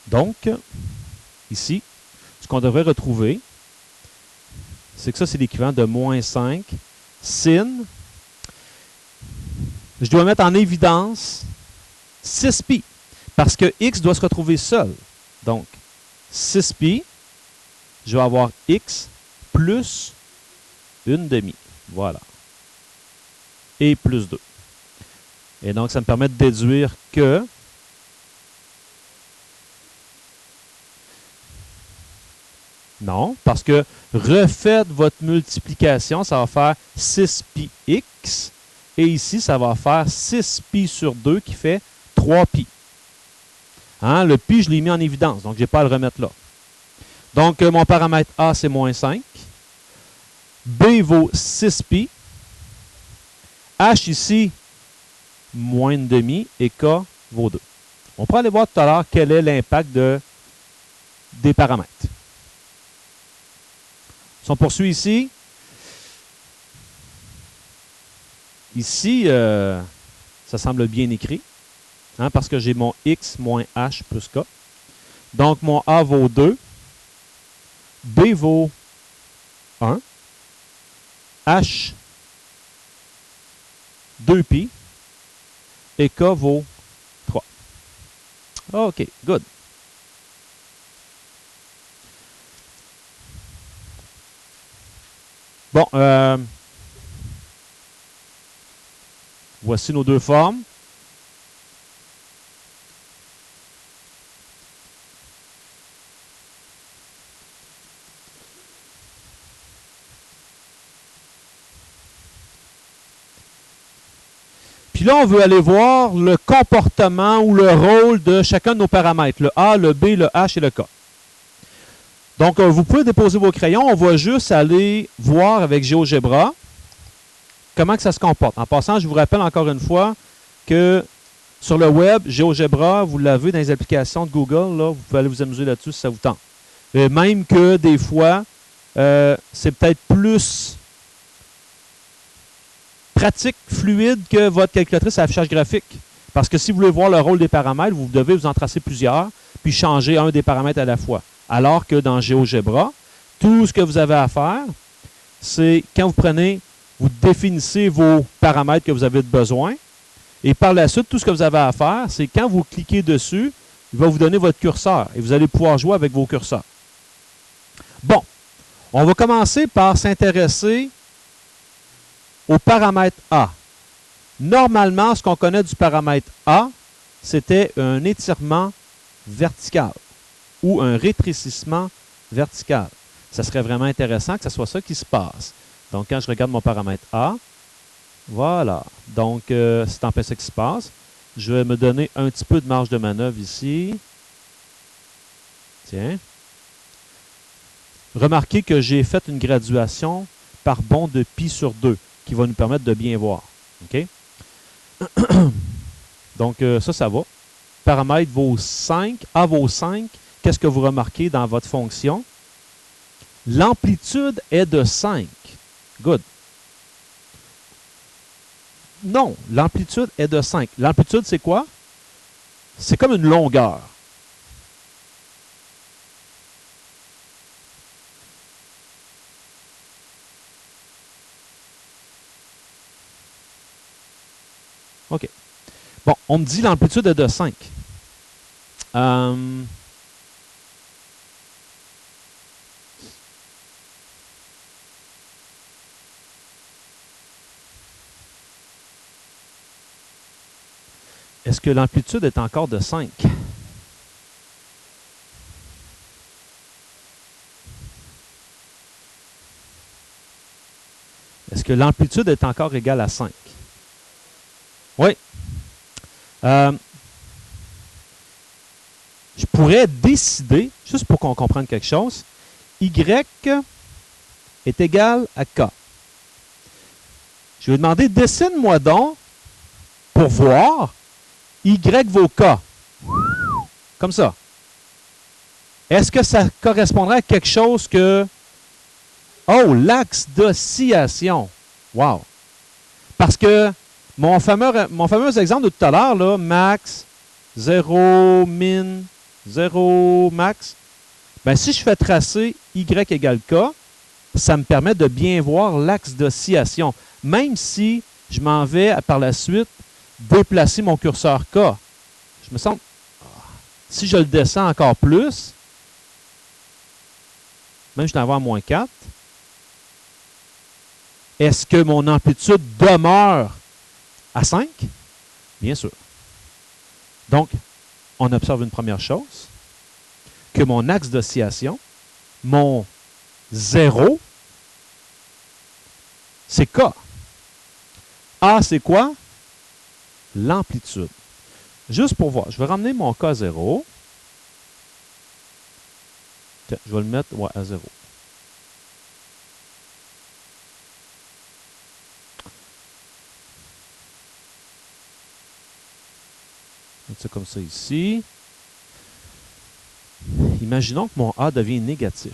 Donc, ici, ce qu'on devrait retrouver, c'est que ça, c'est l'équivalent de moins 5 sin. Je dois mettre en évidence 6pi, parce que x doit se retrouver seul. Donc, 6pi, je vais avoir x plus 1/2. Voilà. Et plus 2. Et donc, ça me permet de déduire que non, parce que refaites votre multiplication, ça va faire 6πx. Et ici, ça va faire 6pi sur 2 qui fait 3pi. Hein, le pi, je l'ai mis en évidence, donc je n'ai pas à le remettre là. Donc, mon paramètre A, c'est moins 5. B vaut 6pi. H ici, moins 1/2. Et K vaut 2. On pourra aller voir tout à l'heure quel est l'impact des paramètres. Si on poursuit ici, ça semble bien écrit, hein, parce que j'ai mon x moins h plus k. Donc, mon A vaut 2, B vaut 1, H 2pi, et K vaut 3. OK, good. Bon, voici nos deux formes. Puis là, on veut aller voir le comportement ou le rôle de chacun de nos paramètres, le A, le B, le H et le K. Donc, vous pouvez déposer vos crayons. On va juste aller voir avec GeoGebra comment que ça se comporte. En passant, je vous rappelle encore une fois que sur le web, GeoGebra, vous l'avez dans les applications de Google. Là, vous pouvez aller vous amuser là-dessus si ça vous tente. Et même que des fois, c'est peut-être plus pratique, fluide que votre calculatrice à affichage graphique. Parce que si vous voulez voir le rôle des paramètres, vous devez vous en tracer plusieurs, puis changer un des paramètres à la fois. Alors que dans GeoGebra, tout ce que vous avez à faire, c'est quand vous prenez, vous définissez vos paramètres que vous avez besoin, et par la suite, tout ce que vous avez à faire, c'est quand vous cliquez dessus, il va vous donner votre curseur, et vous allez pouvoir jouer avec vos curseurs. Bon, on va commencer par s'intéresser au paramètre A. Normalement, ce qu'on connaît du paramètre A, c'était un étirement vertical ou un rétrécissement vertical. Ça serait vraiment intéressant que ce soit ça qui se passe. Donc, quand je regarde mon paramètre A, voilà. Donc, c'est en fait ça qui se passe. Je vais me donner un petit peu de marge de manœuvre ici. Tiens. Remarquez que j'ai fait une graduation par bond de pi sur 2 qui va nous permettre de bien voir. OK? Donc, ça va. Paramètre vaut 5. A vaut 5. Qu'est-ce que vous remarquez dans votre fonction? L'amplitude est de 5. Good. Non, l'amplitude est de 5. L'amplitude, c'est quoi? C'est comme une longueur. OK. Bon, on me dit l'amplitude est de 5. Est-ce que l'amplitude est encore de 5? Est-ce que l'amplitude est encore égale à 5? Oui. Je pourrais décider, juste pour qu'on comprenne quelque chose, Y est égal à K. Je vais demander, dessine-moi donc, pour voir, Y vaut K. Comme ça. Est-ce que ça correspondrait à quelque chose que... Oh, l'axe d'oscillation. Wow. Parce que mon fameux exemple de tout à l'heure, max, 0, min, 0 max. Ben, si je fais tracer y égale k, ça me permet de bien voir l'axe d'oscillation. Même si je m'en vais par la suite déplacer mon curseur k. Je me sens, si je le descends encore plus, même je vais avoir moins 4, est-ce que mon amplitude demeure à 5? Bien sûr. Donc, on observe une première chose, que mon axe d'oscillation, mon 0, c'est K. A, c'est quoi? L'amplitude. Juste pour voir, je vais ramener mon K à 0. Tiens, je vais le mettre à 0. C'est comme ça ici. Imaginons que mon A devient négatif.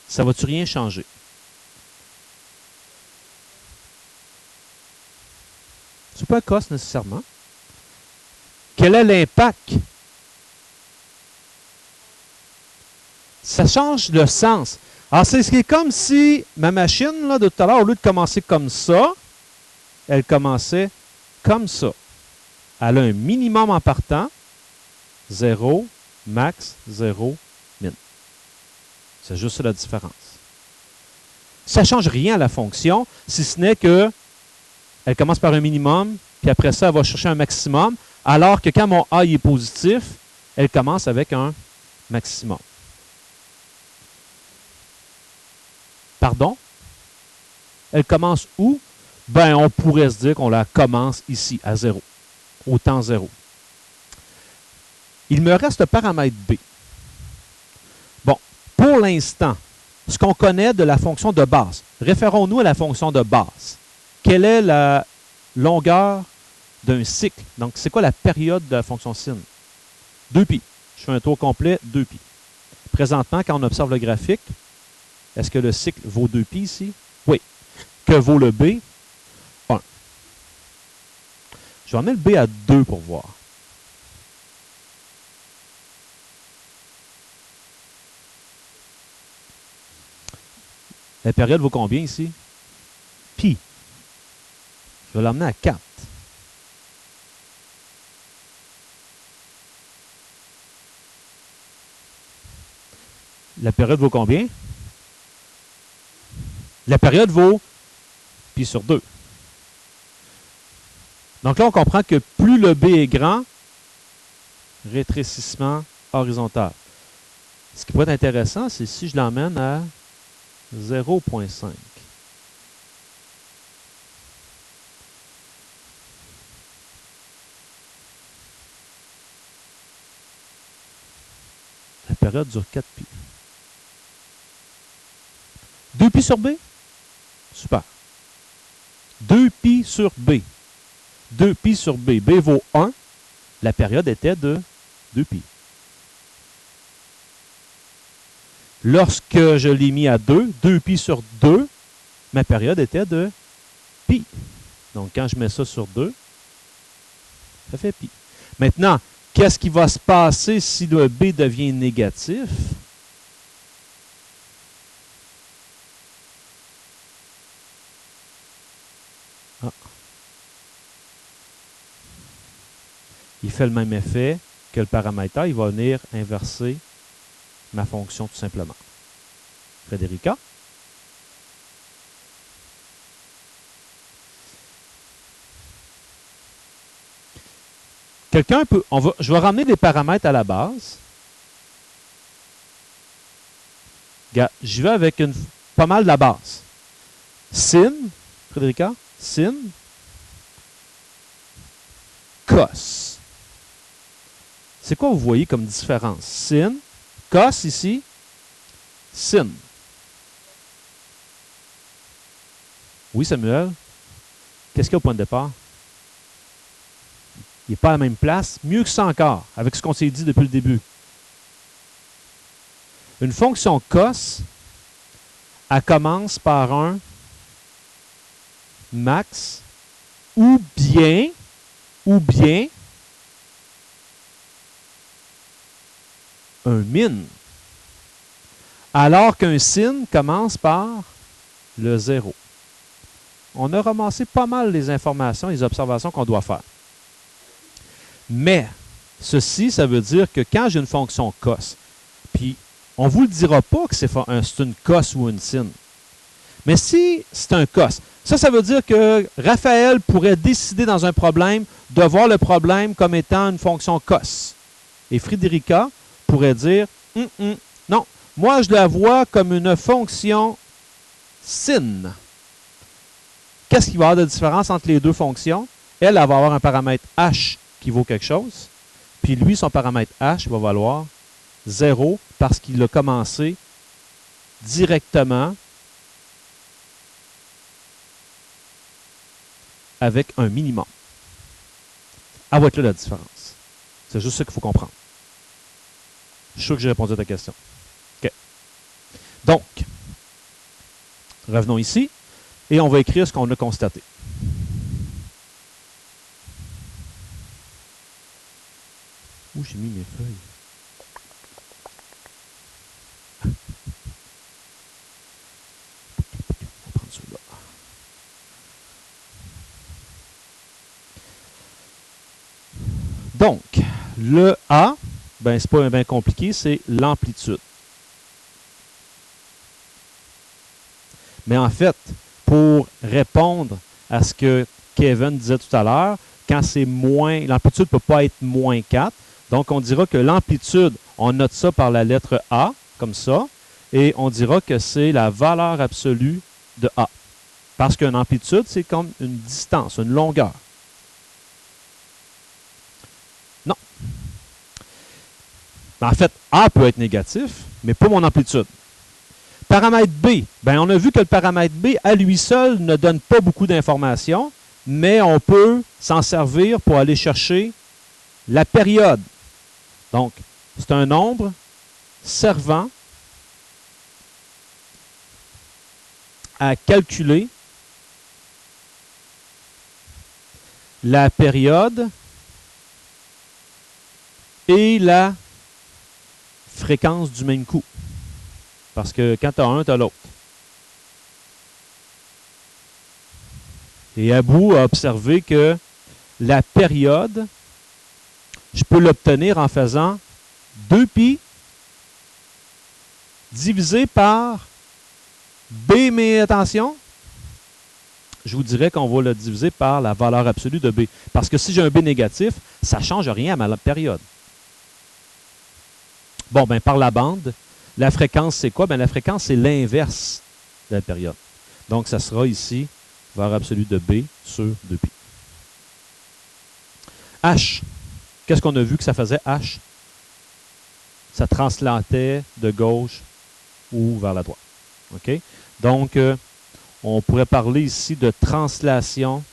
Ça va-tu rien changer? C'est pas un cos nécessairement. Quel est l'impact? Ça change le sens. Alors, c'est comme si ma machine, là, de tout à l'heure, au lieu de commencer comme ça, elle commençait comme ça. Elle a un minimum en partant. 0, max, 0, min. C'est juste ça la différence. Ça ne change rien à la fonction, si ce n'est que elle commence par un minimum, puis après ça, elle va chercher un maximum, alors que quand mon A est positif, elle commence avec un maximum. Pardon? Elle commence où? Ben, on pourrait se dire qu'on la commence ici, à 0, au temps 0. Il me reste le paramètre B. Bon, pour l'instant, ce qu'on connaît de la fonction de base, référons-nous à la fonction de base. Quelle est la longueur d'un cycle? Donc, c'est quoi la période de la fonction sin? 2π. Je fais un tour complet, 2π. Présentement, quand on observe le graphique, est-ce que le cycle vaut 2π ici? Oui. Que vaut le B? 1. Je vais emmener le B à 2 pour voir. La période vaut combien ici? Pi. Je vais l'emmener à 4. La période vaut combien? La période vaut pi sur 2. Donc là, on comprend que plus le B est grand, rétrécissement horizontal. Ce qui pourrait être intéressant, c'est si je l'emmène à 0,5. La période dure 4π. 2π sur B? Super. 2π sur B. 2π sur B. B vaut 1. La période était de 2π. Lorsque je l'ai mis à 2, 2π sur 2, ma période était de π. Donc, quand je mets ça sur 2, ça fait π. Maintenant, qu'est-ce qui va se passer si le B devient négatif? Ah. Il fait le même effet que le paramètre A. Il va venir inverser ma fonction tout simplement. Frédérica? Quelqu'un peut... je vais ramener des paramètres à la base. J'y vais avec pas mal de la base. Sin, Frédérica, sin, cos. C'est quoi vous voyez comme différence? Sin, cos ici, sin. Oui, Samuel? Qu'est-ce qu'il y a au point de départ? Il n'est pas à la même place. Mieux que ça encore, avec ce qu'on s'est dit depuis le début. Une fonction cos, elle commence par un max ou bien un min. Alors qu'un sin commence par le 0. On a ramassé pas mal les informations, les observations qu'on doit faire. Mais, ceci, ça veut dire que quand j'ai une fonction cos, puis on ne vous le dira pas que c'est une cos ou une sin. Mais si c'est un cos, ça veut dire que Raphaël pourrait décider dans un problème de voir le problème comme étant une fonction cos. Et Frédérica pourrait dire, non, moi je la vois comme une fonction sin. Qu'est-ce qu'il va y avoir de différence entre les deux fonctions? Elle va avoir un paramètre h qui vaut quelque chose, puis lui, son paramètre h va valoir 0 parce qu'il a commencé directement avec un minimum. Ah, va être là la différence. C'est juste ça qu'il faut comprendre. Je suis sûr que j'ai répondu à ta question. OK. Donc, revenons ici et on va écrire ce qu'on a constaté. Où j'ai mis mes feuilles? On va prendre celui-là. Donc, le A, ben, c'est pas bien compliqué, c'est l'amplitude. Mais en fait, pour répondre à ce que Kevin disait tout à l'heure, quand c'est moins, l'amplitude ne peut pas être moins 4. Donc, on dira que l'amplitude, on note ça par la lettre A, comme ça, et on dira que c'est la valeur absolue de A. Parce qu'une amplitude, c'est comme une distance, une longueur. Non. En fait, A peut être négatif, mais pas mon amplitude. Paramètre B, ben on a vu que le paramètre B, à lui seul, ne donne pas beaucoup d'informations, mais on peut s'en servir pour aller chercher la période. Donc, c'est un nombre servant à calculer la période et la fréquence du même coup. Parce que quand tu as un, tu as l'autre. Et Abou a observé que la période, je peux l'obtenir en faisant 2π divisé par B, mais attention, je vous dirais qu'on va le diviser par la valeur absolue de B. Parce que si j'ai un B négatif, ça ne change rien à ma période. Bon, ben par la bande, la fréquence, c'est quoi? Ben, la fréquence, c'est l'inverse de la période. Donc, ça sera ici, valeur absolue de B sur 2π. H. Qu'est-ce qu'on a vu que ça faisait H? Ça translatait de gauche ou vers la droite. OK? Donc, on pourrait parler ici de translation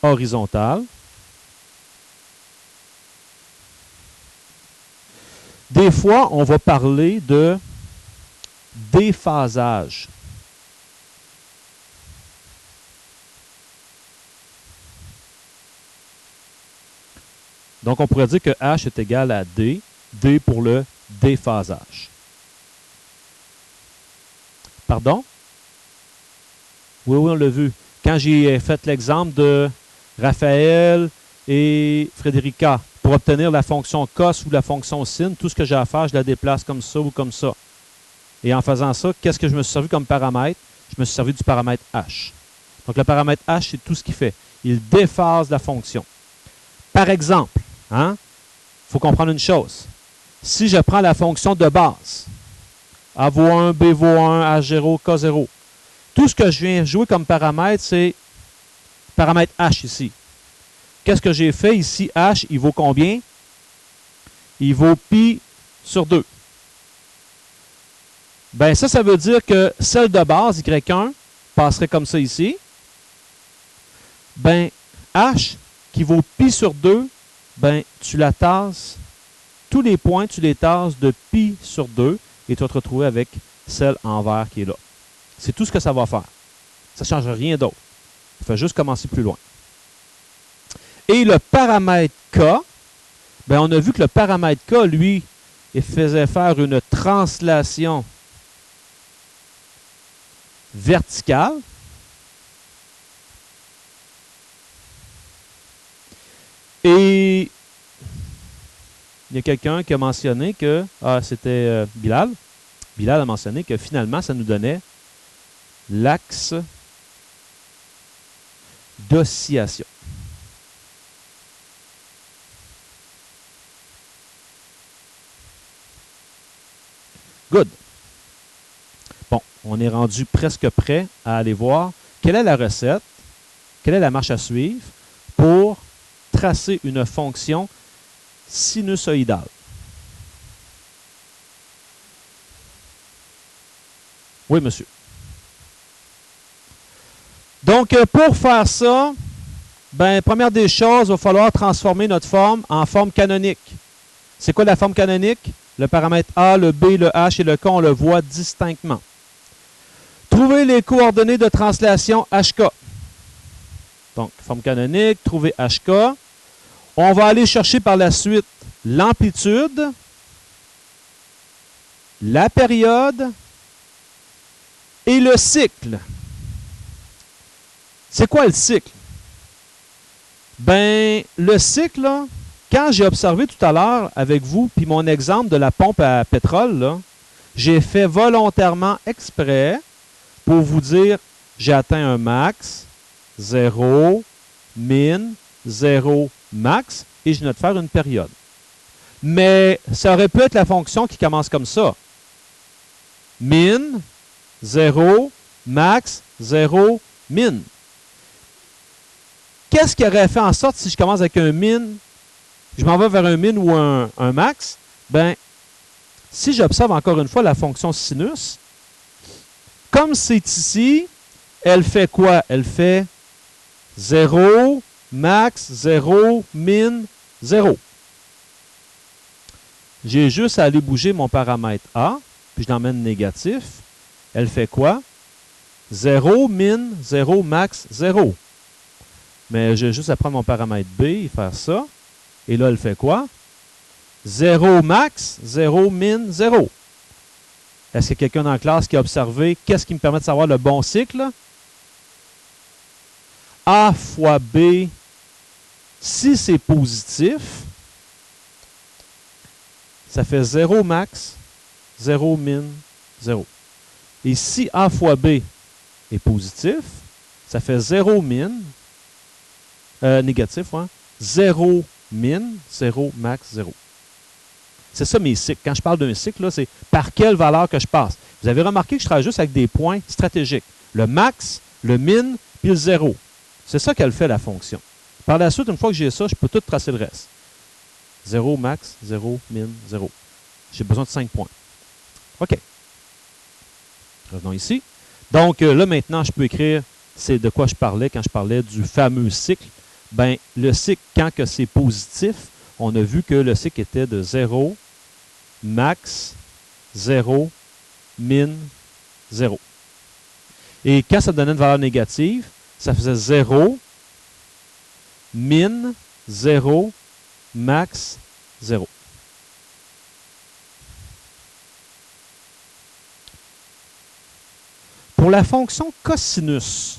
horizontale. Des fois, on va parler de déphasage. Donc, on pourrait dire que H est égal à D, D pour le déphasage. Pardon? Oui, on l'a vu. Quand j'ai fait l'exemple de Raphaël et Frédérica, pour obtenir la fonction cos ou la fonction sin, tout ce que j'ai à faire, je la déplace comme ça ou comme ça. Et en faisant ça, qu'est-ce que je me suis servi comme paramètre? Je me suis servi du paramètre H. Donc, le paramètre H, c'est tout ce qu'il fait. Il déphase la fonction. Par exemple, il faut comprendre une chose. Si je prends la fonction de base, A vaut 1, B vaut 1, H0, K0, tout ce que je viens jouer comme paramètre, c'est paramètre H ici. Qu'est-ce que j'ai fait ici? H, il vaut combien? Il vaut pi sur 2. Ben ça veut dire que celle de base, Y1, passerait comme ça ici. Ben, H, qui vaut pi sur 2, ben, tu la tasses, tous les points, tu les tasses de pi sur 2 et tu vas te retrouver avec celle en vert qui est là. C'est tout ce que ça va faire. Ça ne change rien d'autre. Ça fait juste commencer plus loin. Et le paramètre K, ben on a vu que le paramètre K, lui, il faisait faire une translation verticale. Et il y a quelqu'un qui a mentionné que, c'était Bilal. Bilal a mentionné que finalement, ça nous donnait l'axe d'oscillation. Good. Bon, on est rendu presque prêt à aller voir quelle est la recette, quelle est la marche à suivre pour tracer une fonction sinusoïdale. Oui, monsieur. Donc, pour faire ça, ben, première des choses, il va falloir transformer notre forme en forme canonique. C'est quoi la forme canonique? Le paramètre A, le B, le H et le K, on le voit distinctement. Trouver les coordonnées de translation HK. Donc, forme canonique, trouver HK. On va aller chercher par la suite l'amplitude, la période et le cycle. C'est quoi le cycle? Ben, le cycle, là, quand j'ai observé tout à l'heure avec vous, puis mon exemple de la pompe à pétrole, j'ai fait volontairement exprès pour vous dire, j'ai atteint un max, 0, min, 0, max, et je viens de faire une période. Mais ça aurait pu être la fonction qui commence comme ça. Min, 0, max, 0, min. Qu'est-ce qui aurait fait en sorte si je commence avec un min, je m'en vais vers un min ou un max? Ben, si j'observe encore une fois la fonction sinus, comme c'est ici, elle fait quoi? Elle fait 0, max, 0, min, 0. J'ai juste à aller bouger mon paramètre A, puis je l'emmène négatif. Elle fait quoi? 0, min, 0, max, 0. Mais j'ai juste à prendre mon paramètre B et faire ça. Et là, elle fait quoi? 0 max, 0 min, 0. Est-ce qu'il y a quelqu'un dans la classe qui a observé qu'est-ce qui me permet de savoir le bon cycle? A fois B, si c'est positif, ça fait 0 max, 0 min, 0. Et si A fois B est positif, ça fait 0 min, négatif, ouais, 0 min, 0 max, 0. C'est ça mes cycles. Quand je parle d'un cycle, c'est par quelle valeur que je passe. Vous avez remarqué que je travaille juste avec des points stratégiques. Le max, le min, puis le 0. C'est ça qu'elle fait, la fonction. Par la suite, une fois que j'ai ça, je peux tout tracer le reste. 0 max, 0 min, 0. J'ai besoin de 5 points. OK. Revenons ici. Donc, là, maintenant, je peux écrire, c'est de quoi je parlais quand je parlais du fameux cycle. Ben, le cycle, quand que c'est positif, on a vu que le cycle était de 0, max, 0, min, 0. Et quand ça donnait une valeur négative, ça faisait 0, min, 0, max, 0. Pour la fonction cosinus,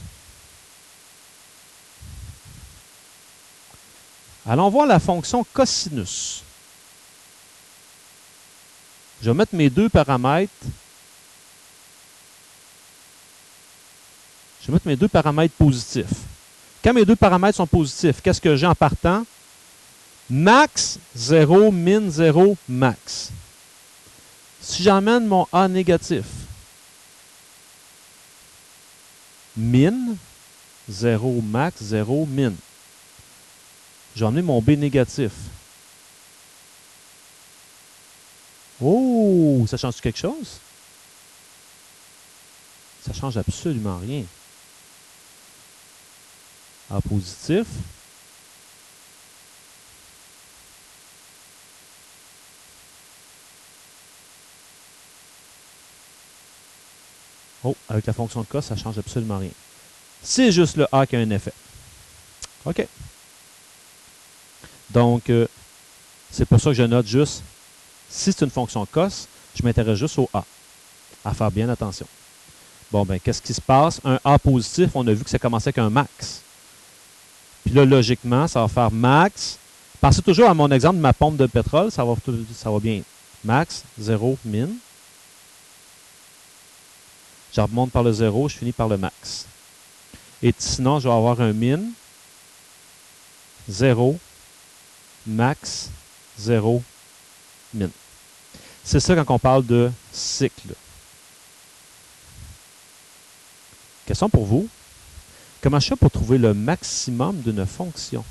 allons voir la fonction cosinus. Je vais mettre mes deux paramètres. Je vais mettre mes deux paramètres positifs. Quand mes deux paramètres sont positifs, qu'est-ce que j'ai en partant? Max, 0, min, 0, max. Si j'emmène mon A négatif, min, 0, max, 0, min. J'ai emmené mon B négatif. Oh, ça change quelque chose? Ça change absolument rien. A positif. Oh, avec la fonction de K, ça ne change absolument rien. C'est juste le A qui a un effet. OK. Donc, c'est pour ça que je note juste, si c'est une fonction cos, je m'intéresse juste au A. À faire bien attention. Bon, ben, qu'est-ce qui se passe? Un A positif, on a vu que ça commençait avec un max. Puis là, logiquement, ça va faire max. Pensez toujours à mon exemple de ma pompe de pétrole, ça va bien. Max, 0, min. Je remonte par le 0, je finis par le max. Et sinon, je vais avoir un min, 0, max, 0, min. C'est ça quand on parle de cycle. Question pour vous. Comment je fais pour trouver le maximum d'une fonction?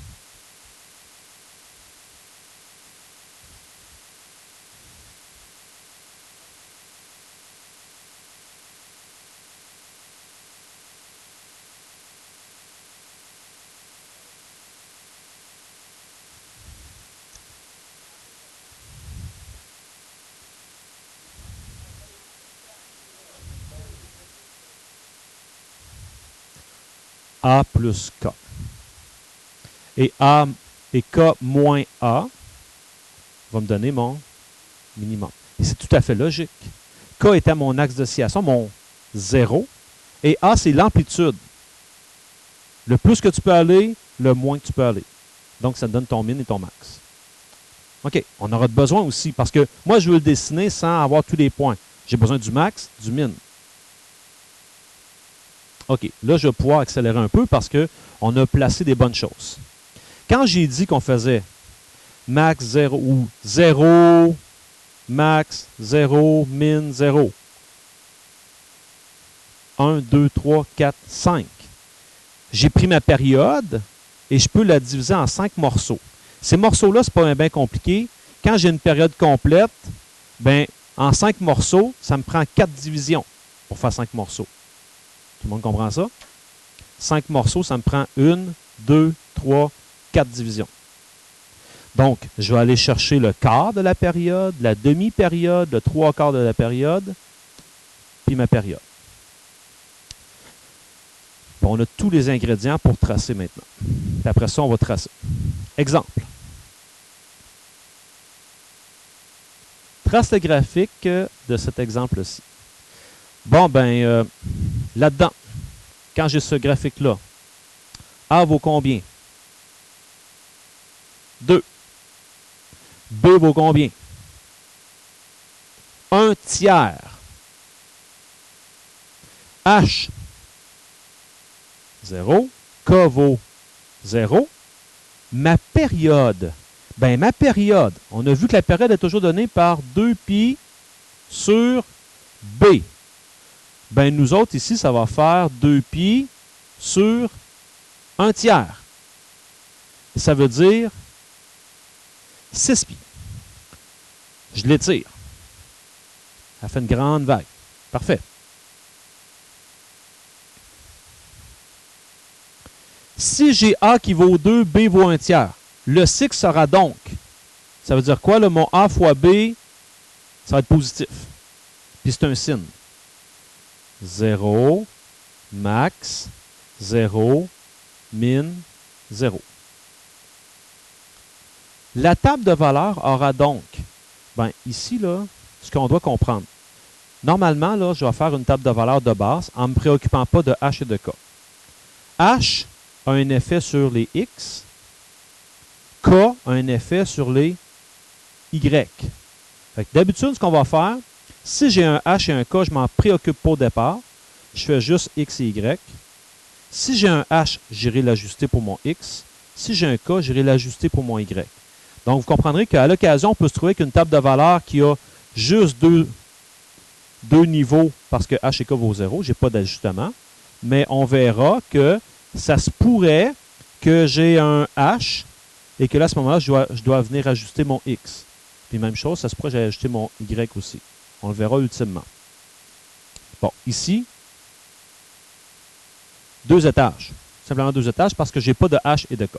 A plus K. Et A et K moins A va me donner mon minimum. Et c'est tout à fait logique. K était mon axe d'oscillation, mon 0. Et A, c'est l'amplitude. Le plus que tu peux aller, le moins que tu peux aller. Donc, ça te donne ton min et ton max. OK, on aura besoin aussi, parce que moi, je veux le dessiner sans avoir tous les points. J'ai besoin du max, du min. OK, là, je vais pouvoir accélérer un peu parce qu'on a placé des bonnes choses. Quand j'ai dit qu'on faisait max 0 ou 0, max 0, min 0, 1, 2, 3, 4, 5, j'ai pris ma période et je peux la diviser en 5 morceaux. Ces morceaux-là, ce n'est pas bien compliqué. Quand j'ai une période complète, ben, en 5 morceaux, ça me prend 4 divisions pour faire 5 morceaux. Tout le monde comprend ça? 5 morceaux, ça me prend 1, 2, 3, 4 divisions. Donc, je vais aller chercher le quart de la période, la demi-période, le 3/4 de la période, puis ma période. Bon, on a tous les ingrédients pour tracer maintenant. Puis après ça, on va tracer. Exemple. Trace le graphique de cet exemple-ci. Bon, ben, là-dedans, quand j'ai ce graphique-là, A vaut combien? 2. B vaut combien? 1/3. H, 0. K vaut 0. Ma période. Ben, ma période, on a vu que la période est toujours donnée par 2π sur B. Ben, nous autres, ici, ça va faire 2π sur 1/3. Ça veut dire 6π. Je l'étire. Elle fait une grande vague. Parfait. Si j'ai A qui vaut 2, B vaut 1/3, le cycle sera donc, ça veut dire quoi? Là, mon A fois B, ça va être positif. Puis c'est un signe. 0, max, 0, min, 0. La table de valeurs aura donc, ben ici, là, ce qu'on doit comprendre. Normalement, là, je vais faire une table de valeurs de base en ne me préoccupant pas de H et de K. H a un effet sur les X. K a un effet sur les Y. D'habitude, ce qu'on va faire, si j'ai un H et un K, je ne m'en préoccupe pas au départ. Je fais juste X et Y. Si j'ai un H, j'irai l'ajuster pour mon X. Si j'ai un K, j'irai l'ajuster pour mon Y. Donc, vous comprendrez qu'à l'occasion, on peut se trouver qu'une table de valeurs qui a juste deux niveaux parce que H et K vaut 0. Je n'ai pas d'ajustement. Mais on verra que ça se pourrait que j'ai un H et que là, à ce moment-là, je dois venir ajuster mon X. Puis même chose, ça se pourrait que j'ai ajusté mon Y aussi. On le verra ultimement. Bon, ici, 2 étages. Simplement 2 étages parce que je n'ai pas de H et de K.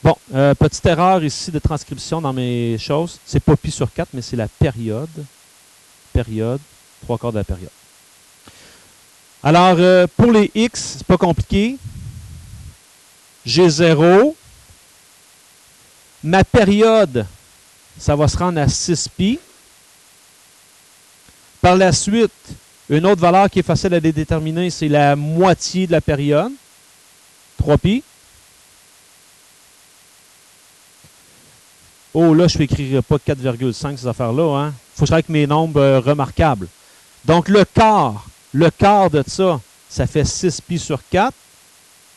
Bon, petite erreur ici de transcription dans mes choses. C'est pas pi sur 4, mais c'est la période. Période, 3/4 de la période. Alors, pour les x, c'est pas compliqué. J'ai 0. Ma période, ça va se rendre à 6pi. Par la suite, une autre valeur qui est facile à déterminer, c'est la moitié de la période, 3pi. Oh, là, je n'écrirai pas 4,5 ces affaires-là. Hein? Il faut que je avec mes nombres remarquables. Donc, le quart de ça fait 6pi sur 4.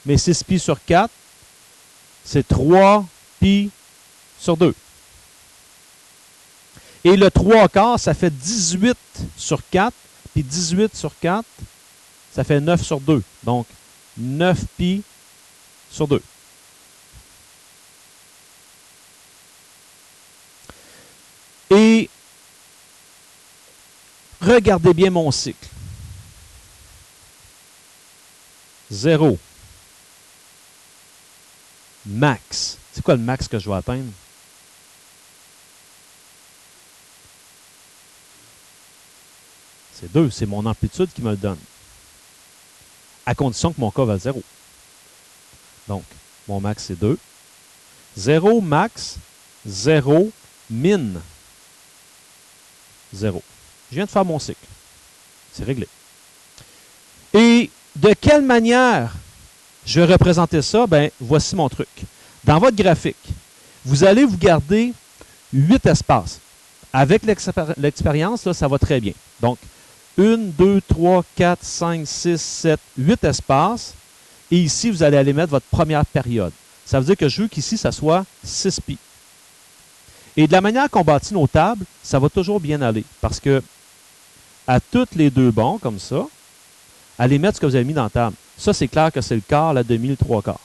Mais 6pi sur 4, c'est 3pi sur 2. Et le 3 quarts, ça fait 18 sur 4. Puis 18 sur 4, ça fait 9 sur 2. Donc, 9pi sur 2. Et regardez bien mon cycle. 0. Max. C'est quoi le max que je vais atteindre? C'est 2. C'est mon amplitude qui me le donne. À condition que mon K va 0. Donc, mon max, c'est 2. 0 max, 0 min. 0. Je viens de faire mon cycle. C'est réglé. Et de quelle manière je vais représenter ça? Ben, voici mon truc. Dans votre graphique, vous allez vous garder 8 espaces. Avec l'expérience, là, ça va très bien. Donc, 1, 2, 3, 4, 5, 6, 7, 8 espaces. Et ici, vous allez aller mettre votre première période. Ça veut dire que je veux qu'ici, ça soit 6pi. Et de la manière qu'on bâtit nos tables, ça va toujours bien aller. Parce que à toutes les deux bords, comme ça, allez mettre ce que vous avez mis dans la table. Ça, c'est clair que c'est le quart, la demi, le 3 quarts.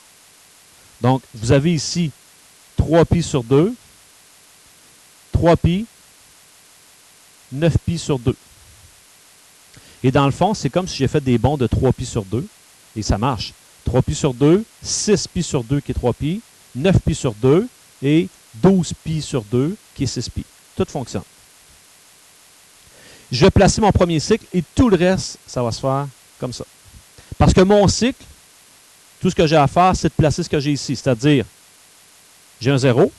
Donc, vous avez ici 3pi sur 2, 3pi, 9pi sur 2. Et dans le fond, c'est comme si j'ai fait des bonds de 3pi sur 2. Et ça marche. 3pi sur 2, 6pi sur 2 qui est 3pi, 9pi sur 2 et 12pi sur 2 qui est 6pi. Tout fonctionne. Je vais placer mon premier cycle et tout le reste, ça va se faire comme ça. Parce que mon cycle, tout ce que j'ai à faire, c'est de placer ce que j'ai ici. C'est-à-dire, j'ai un 0.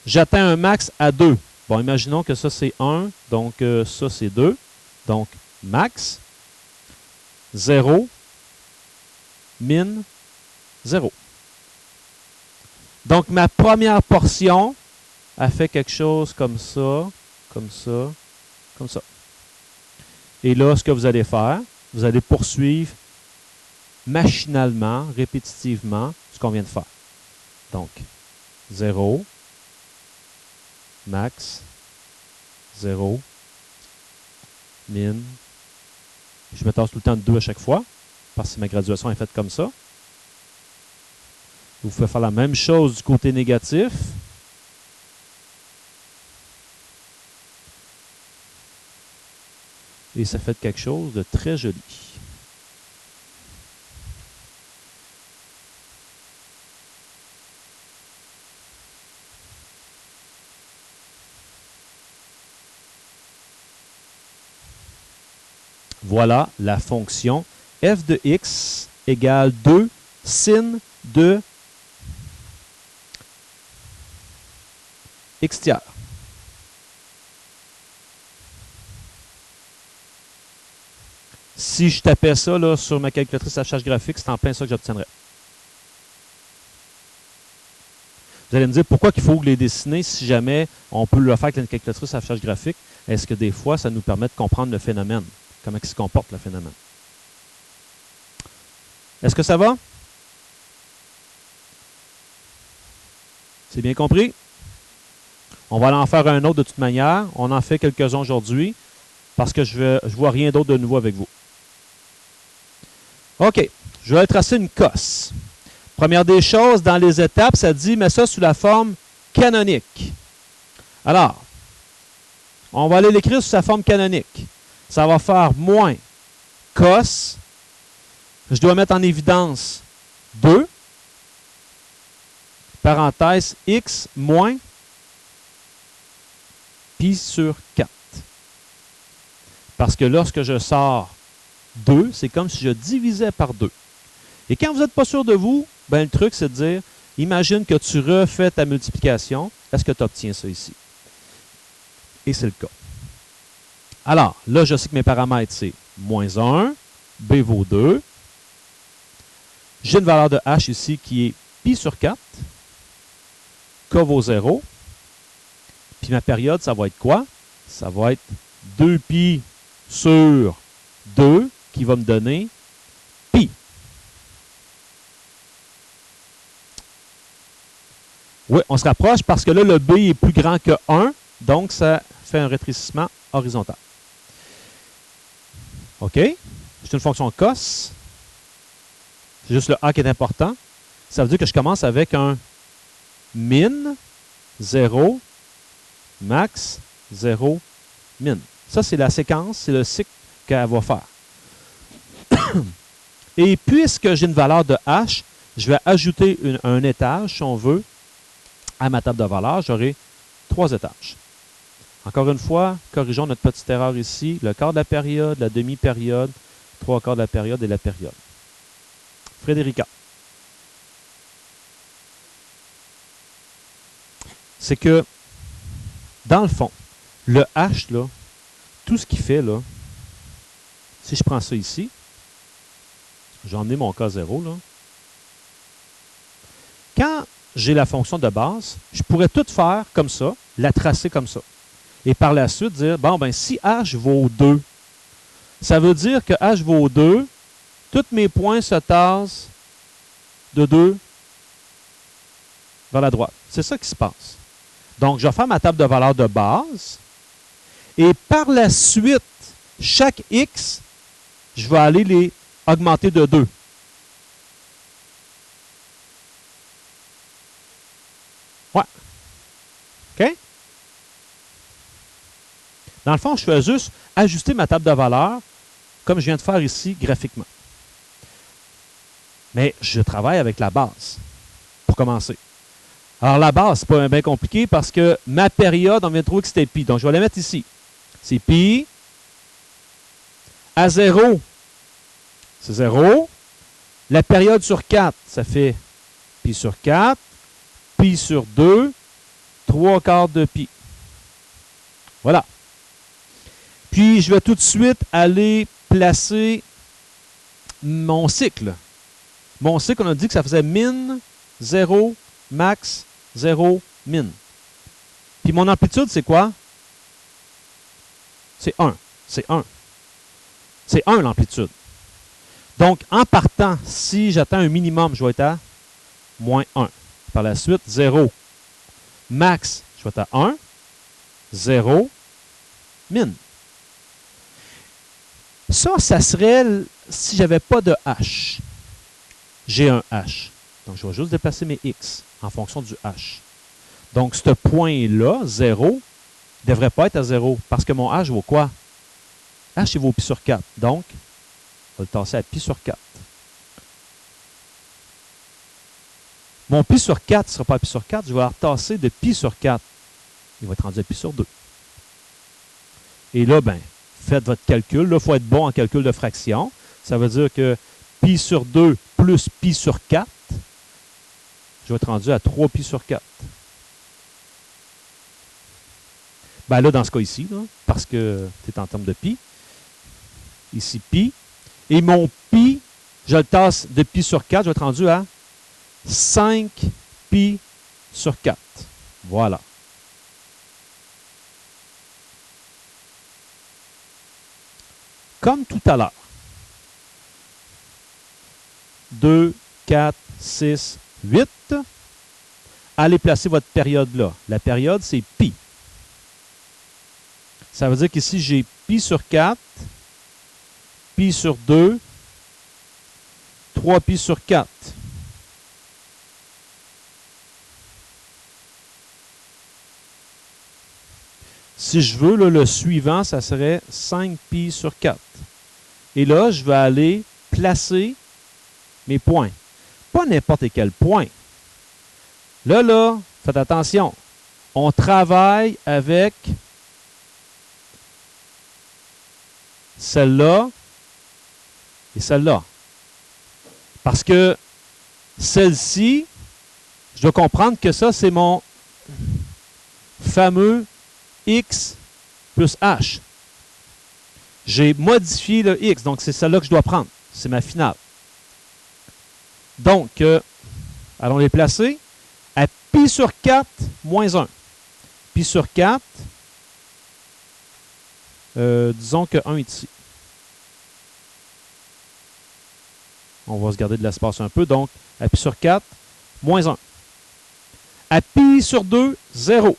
J'atteins un max à 2. Bon, imaginons que ça, c'est 1. Donc, ça, c'est 2. Donc, max, 0, min, 0. Donc, ma première portion a fait quelque chose comme ça, comme ça, comme ça. Et là, ce que vous allez faire, vous allez poursuivre machinalement, répétitivement, ce qu'on vient de faire. Donc, 0, max, 0, min. Je me tasse tout le temps de 2 à chaque fois, parce que ma graduation est faite comme ça. Vous pouvez faire la même chose du côté négatif. Et ça fait quelque chose de très joli. Voilà la fonction f de x égale 2 sin de x tiers. Si je tapais ça là, sur ma calculatrice affichage graphique, c'est en plein ça que j'obtiendrais. Vous allez me dire pourquoi il faut les dessiner si jamais on peut le faire avec une calculatrice affichage graphique. Est-ce que des fois, ça nous permet de comprendre le phénomène? Comment il se comporte le phénomène? Est-ce que ça va? C'est bien compris? On va en faire un autre de toute manière. On en fait quelques-uns aujourd'hui parce que je ne vois rien d'autre de nouveau avec vous. OK. Je vais tracer une cosse. Première des choses, dans les étapes, ça dit, mets ça sous la forme canonique. Alors, on va aller l'écrire sous sa forme canonique. Ça va faire moins cos. Je dois mettre en évidence 2. Parenthèse x moins pi sur 4. Parce que lorsque je sors 2, c'est comme si je divisais par 2. Et quand vous n'êtes pas sûr de vous, ben, le truc, c'est de dire, imagine que tu refais ta multiplication. Est-ce que tu obtiens ça ici? Et c'est le cas. Alors, là, je sais que mes paramètres, c'est moins 1, B vaut 2. J'ai une valeur de H ici qui est pi sur 4. K vaut 0. Puis ma période, ça va être quoi? Ça va être 2pi sur 2 qui va me donner pi. Oui, on se rapproche parce que là, le B est plus grand que 1, donc ça fait un rétrécissement horizontal. OK? C'est une fonction cos. C'est juste le A qui est important. Ça veut dire que je commence avec un min, 0, max, 0, min. Ça, c'est la séquence, c'est le cycle qu'elle va faire. Et puisque j'ai une valeur de H, je vais ajouter un étage, si on veut, à ma table de valeurs. J'aurai 3 étages. Encore une fois, corrigeons notre petite erreur ici. Le quart de la période, la demi-période, 3 quarts de la période et la période. Frédérica. C'est que, dans le fond, le H, là, tout ce qu'il fait, là, si je prends ça ici, j'ai emmené mon cas 0, là. Quand j'ai la fonction de base, je pourrais tout faire comme ça, la tracer comme ça. Et par la suite, dire, bon, ben si H vaut 2, ça veut dire que H vaut 2, tous mes points se tassent de 2 vers la droite. C'est ça qui se passe. Donc, je vais faire ma table de valeurs de base. Et par la suite, chaque X, je vais aller les augmenter de 2. Ouais. OK? Dans le fond, je fais juste ajuster ma table de valeurs comme je viens de faire ici graphiquement. Mais je travaille avec la base pour commencer. Alors, la base, c'est pas bien compliqué parce que ma période, on vient de trouver que c'était pi. Donc, je vais la mettre ici. C'est pi. À 0, c'est 0. La période sur 4, ça fait pi sur 4. Pi sur 2. 3 quarts de pi. Voilà. Puis, je vais tout de suite aller placer mon cycle. Mon cycle, on a dit que ça faisait min, 0, max, 0, min. Puis mon amplitude, c'est quoi? C'est 1. C'est 1. C'est 1 l'amplitude. Donc, en partant, si j'atteins un minimum, je vais être à moins 1. Par la suite, 0. Max, je vais être à 1. 0. Min. Ça serait si je n'avais pas de H. J'ai un H. Donc, je vais juste déplacer mes X en fonction du H. Donc, ce point-là, 0, ne devrait pas être à 0 parce que mon H vaut quoi? H, il vaut pi sur 4. Donc, on va le tasser à pi sur 4. Mon pi sur 4 ne sera pas à pi sur 4. Je vais le retasser de pi sur 4. Il va être rendu à pi sur 2. Et là, ben, faites votre calcul. Là, il faut être bon en calcul de fraction. Ça veut dire que pi sur 2 plus pi sur 4, je vais être rendu à 3 pi sur 4. Ben là, dans ce cas ici, là, parce que c'est en termes de pi, ici pi, et mon pi, je le tasse de pi sur 4, je vais être rendu à 5 pi sur 4. Voilà. Comme tout à l'heure. 2, 4, 6, 8. Allez placer votre période là. La période, c'est pi. Ça veut dire qu'ici, j'ai pi sur 4, pi sur 2, 3 pi sur 4. Si je veux, là, le suivant, ça serait 5 pi sur 4. Et là, je vais aller placer mes points. Pas n'importe quel point. Là, faites attention. On travaille avec celle-là et celle-là. Parce que celle-ci, je dois comprendre que ça, c'est mon fameux X plus H. J'ai modifié le X, donc c'est celle-là que je dois prendre. C'est ma finale. Donc, allons les placer. À pi sur 4, moins 1. Pi sur 4, disons que 1 est ici. On va se garder de l'espace un peu. Donc, à pi sur 4, moins 1. À pi sur 2, 0.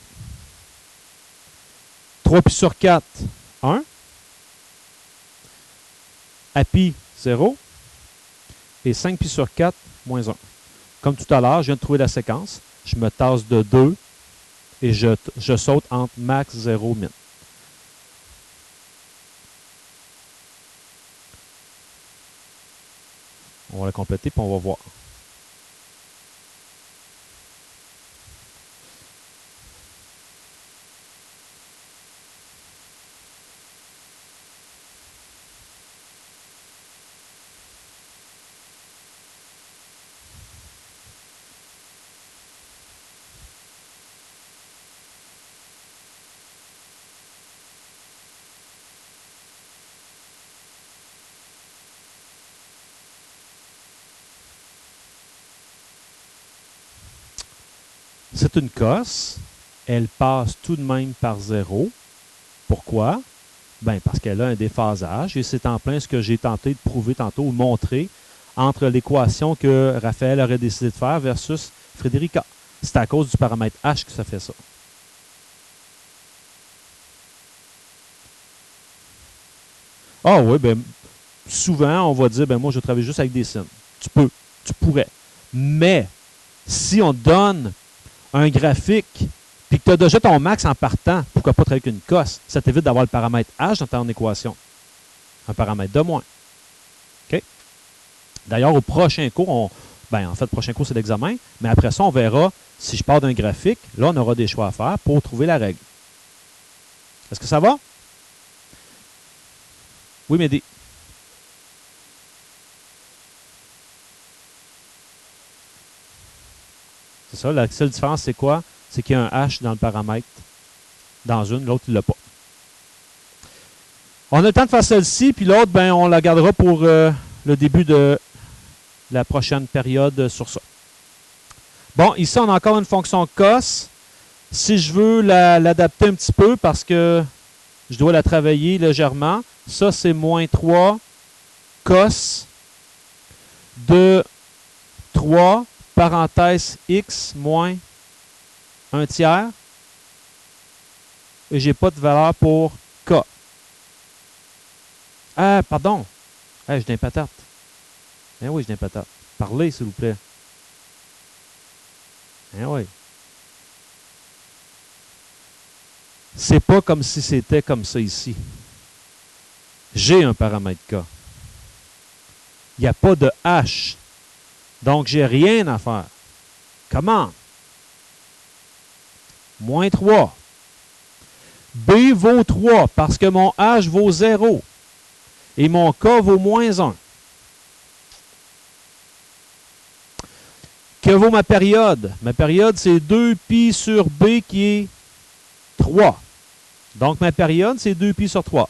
3 pi sur 4, 1. À pi, 0. Et 5 pi sur 4, moins 1. Comme tout à l'heure, je viens de trouver la séquence. Je me tasse de 2 et je saute entre max, 0, min. On va la compléter puis on va voir. C'est une cosse. Elle passe tout de même par 0. Pourquoi? Ben parce qu'elle a un déphasage et c'est en plein ce que j'ai tenté de prouver tantôt ou montrer entre l'équation que Raphaël aurait décidé de faire versus Frédérica. C'est à cause du paramètre H que ça fait ça. Ah oui, ben souvent on va dire, ben moi je travaille juste avec des signes. Tu pourrais. Mais si on donne un graphique puis que tu as déjà ton max en partant, pourquoi pas travailler avec une cosse? Ça t'évite d'avoir le paramètre H dans ton équation. Un paramètre de moins. OK? D'ailleurs, au prochain cours, en fait, le prochain cours, c'est l'examen, mais après ça, on verra, si je pars d'un graphique, là, on aura des choix à faire pour trouver la règle. Est-ce que ça va? Oui, Mehdi. C'est ça, la seule différence, c'est quoi? C'est qu'il y a un H dans le paramètre. Dans une, l'autre, il ne l'a pas. On a le temps de faire celle-ci, puis l'autre, ben, on la gardera pour le début de la prochaine période sur ça. Bon, ici, on a encore une fonction cos. Si je veux l'adapter un petit peu, parce que je dois la travailler légèrement, ça, c'est moins 3 cos de 3, parenthèse x, moins 1 tiers. Et je n'ai pas de valeur pour k. Ah, pardon. Hey, j'ai une patate. Eh oui, j'ai une patate. Parlez, s'il vous plaît. Eh oui. C'est pas comme si c'était comme ça ici. J'ai un paramètre k. Il n'y a pas de h. Donc, j'ai rien à faire. Comment? Moins 3. B vaut 3 parce que mon h vaut 0. Et mon k vaut moins 1. Que vaut ma période? Ma période, c'est 2π sur b qui est 3. Donc, ma période, c'est 2π sur 3.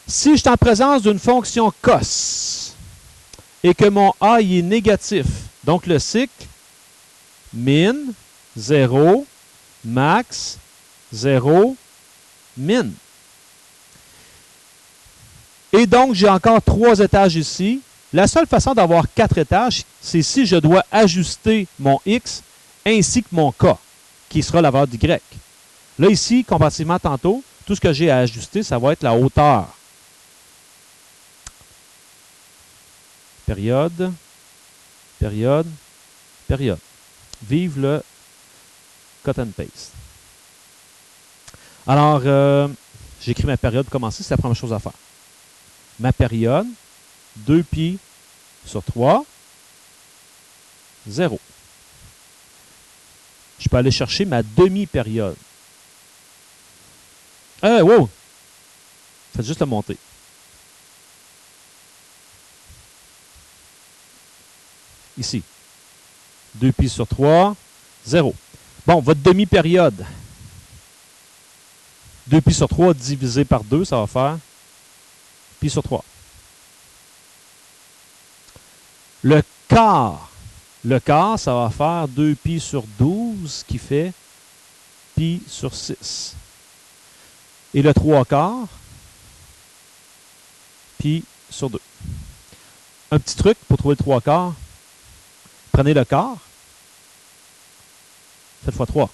Si je suis en présence d'une fonction cos et que mon a il est négatif, donc le cycle, min, 0, max, 0, min. Et donc, j'ai encore 3 étages ici. La seule façon d'avoir 4 étages, c'est si je dois ajuster mon x ainsi que mon k, qui sera la valeur d'y. Là, ici, comparativement tantôt, tout ce que j'ai à ajuster, ça va être la hauteur. Période, période, période. Vive le cut and paste. Alors, j'écris ma période pour commencer, c'est la première chose à faire. Ma période, 2π sur 3, 0. Je peux aller chercher ma demi-période. Wow! Faites juste le monter. ici. 2pi sur 3, 0. Bon, votre demi-période. 2pi sur 3 divisé par 2, ça va faire pi sur 3. Le quart, ça va faire 2pi sur 12, qui fait pi sur 6. Et le 3 quarts, pi sur 2. Un petit truc pour trouver le 3 quarts. Prenez le quart. Faites fois 3.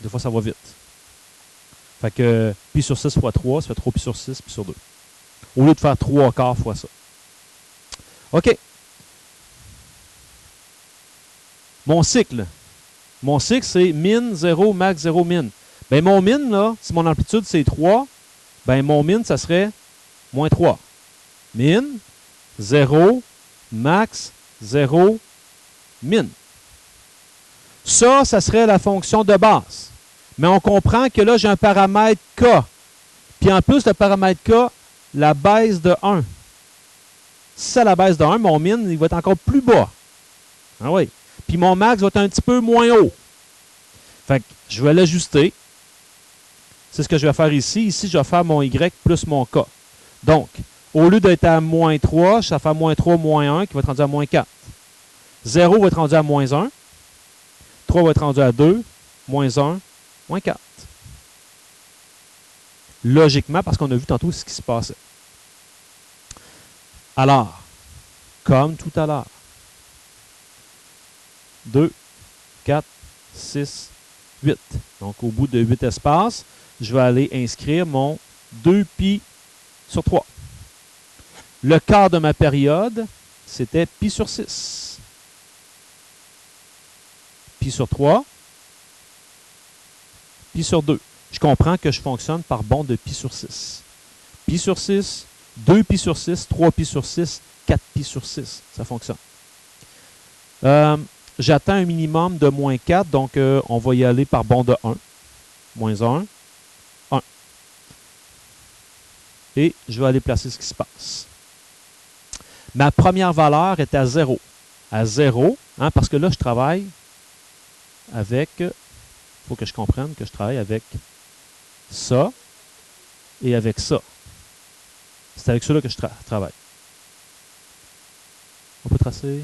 Des fois, ça va vite. Fait que pi sur 6 fois 3, ça fait 3 pi sur 6, pi sur 2. Au lieu de faire 3 quarts fois ça. OK. Mon cycle. Mon cycle, c'est min, 0, max, 0, min. Ben, mon min, là, si mon amplitude, c'est 3, ben, mon min, ça serait moins 3. Min, 0, max, 0, min. Ça serait la fonction de base. Mais on comprend que là, j'ai un paramètre K. Puis en plus, le paramètre K, la baisse de 1. Si c'est la baisse de 1, mon min, il va être encore plus bas. Ah oui. Puis mon max va être un petit peu moins haut. Fait que je vais l'ajuster. C'est ce que je vais faire ici. Ici, je vais faire mon Y plus mon K. Donc, au lieu d'être à moins 3, ça fait moins 3, moins 1, qui va être rendu à moins 4. 0 va être rendu à moins 1. 3 va être rendu à 2, moins 1, moins 4. Logiquement, parce qu'on a vu tantôt ce qui se passait. Alors, comme tout à l'heure, 2, 4, 6, 8. Donc, au bout de 8 espaces, je vais aller inscrire mon 2pi sur 3. Le quart de ma période, c'était pi sur 6. Pi sur 3, pi sur 2. Je comprends que je fonctionne par bond de pi sur 6. Pi sur 6, 2 pi sur 6, 3 pi sur 6, 4 pi sur 6. Ça fonctionne. J'atteins un minimum de moins 4, donc on va y aller par bond de 1. Moins 1, 1. Et je vais aller placer ce qui se passe. Ma première valeur est à 0. À 0, hein, parce que là, je travaille avec, il faut que je comprenne que je travaille avec ça et avec ça. C'est avec cela que je travaille. On peut tracer.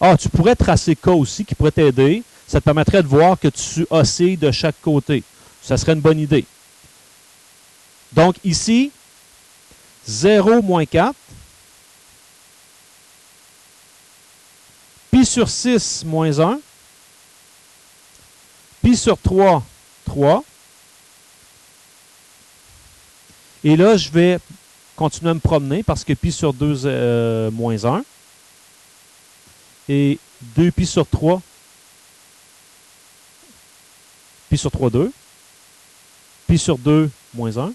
Ah, tu pourrais tracer K aussi, qui pourrait t'aider. Ça te permettrait de voir que tu oscilles de chaque côté. Ça serait une bonne idée. Donc ici, 0 moins 4. Pi sur 6 moins 1. Pi sur 3, 3. Et là, je vais continuer à me promener parce que pi sur 2, moins 1. Et 2 pi sur 3. Pi sur 3, 2. Pi sur 2, moins 1.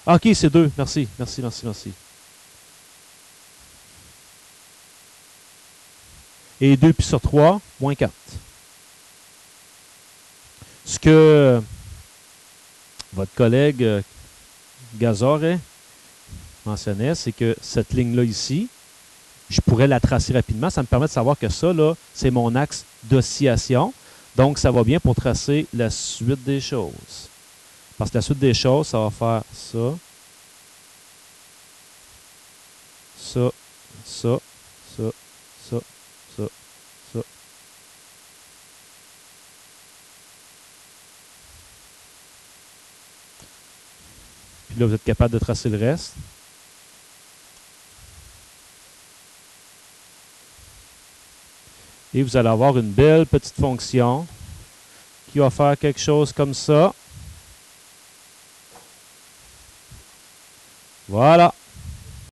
Ah, OK, c'est 2. Merci, merci, merci, merci. Et 2 pi sur 3, moins 4. Ce que votre collègue Gazore mentionnait, c'est que cette ligne-là ici, je pourrais la tracer rapidement. Ça me permet de savoir que ça, là, c'est mon axe d'oscillation. Donc, ça va bien pour tracer la suite des choses. Parce que la suite des choses, ça va faire ça, ça, ça, ça, ça, ça, ça. Puis là, vous êtes capable de tracer le reste. Et vous allez avoir une belle petite fonction qui va faire quelque chose comme ça. Voilà.